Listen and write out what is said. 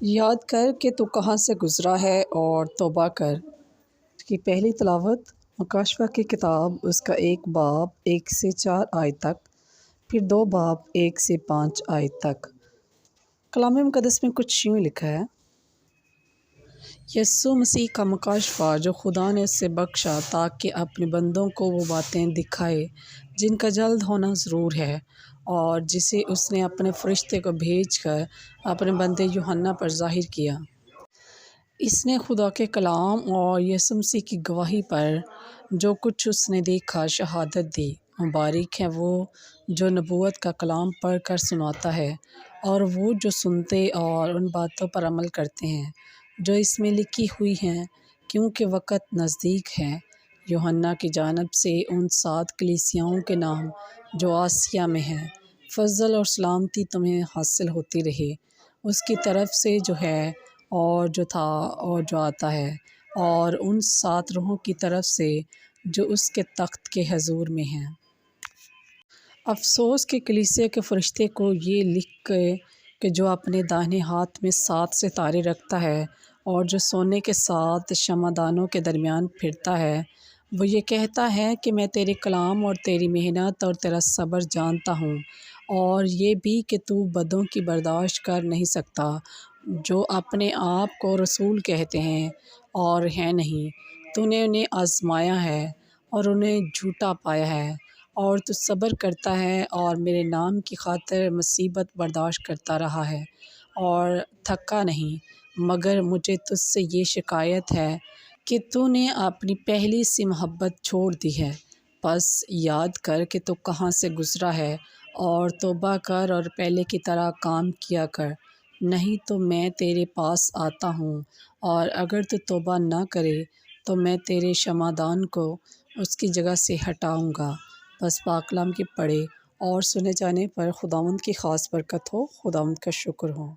یاد کر کہ تو کہاں سے گزرا ہے اور توبہ کر کی پہلی تلاوت مکاشفہ کی کتاب، اس کا 1 باب 1 سے 4 آیت تک، پھر 2 باب 1 سے 5 آیت تک۔ کلام مقدس میں کچھ یوں لکھا ہے: یسوع مسیح کا مکاشفہ جو خدا نے اس سے بخشا تاکہ اپنے بندوں کو وہ باتیں دکھائے جن کا جلد ہونا ضرور ہے، اور جسے اس نے اپنے فرشتے کو بھیج کر اپنے بندے یوحنا پر ظاہر کیا۔ اس نے خدا کے کلام اور یسوع مسیح کی گواہی پر جو کچھ اس نے دیکھا شہادت دی۔ مبارک ہے وہ جو نبوت کا کلام پڑھ کر سناتا ہے، اور وہ جو سنتے اور ان باتوں پر عمل کرتے ہیں جو اس میں لکھی ہوئی ہیں، کیونکہ وقت نزدیک ہے۔ یوحنا کی جانب سے ان 7 کلیسیاؤں کے نام جو آسیہ میں ہیں، فضل اور سلامتی تمہیں حاصل ہوتی رہے، اس کی طرف سے جو ہے اور جو تھا اور جو آتا ہے، اور ان 7 روحوں کی طرف سے جو اس کے تخت کے حضور میں ہیں۔ افسوس کہ کلیسیا کے فرشتے کو یہ لکھ کہ جو اپنے داہنے ہاتھ میں 7 ستارے رکھتا ہے اور جو سونے کے 7 شمعدانوں کے درمیان پھرتا ہے، وہ یہ کہتا ہے کہ میں تیرے کلام اور تیری محنت اور تیرا صبر جانتا ہوں، اور یہ بھی کہ تو بدوں کی برداشت کر نہیں سکتا، جو اپنے آپ کو رسول کہتے ہیں اور ہیں نہیں۔ تو نے انہیں آزمایا ہے اور انہیں جھوٹا پایا ہے، اور تو صبر کرتا ہے اور میرے نام کی خاطر مصیبت برداشت کرتا رہا ہے اور تھکا نہیں، مگر مجھے تجھ سے یہ شکایت ہے کہ تو نے اپنی پہلی سی محبت چھوڑ دی ہے۔ پس یاد کر کہ تو کہاں سے گزرا ہے اور توبہ کر اور پہلے کی طرح کام کیا کر، نہیں تو میں تیرے پاس آتا ہوں، اور اگر تو توبہ نہ کرے تو میں تیرے شمعدان کو اس کی جگہ سے ہٹاؤں گا۔ بس پاک کلام کے پڑھے اور سنے جانے پر خداوند کی خاص برکت ہو۔ خداوند کا شکر ہو۔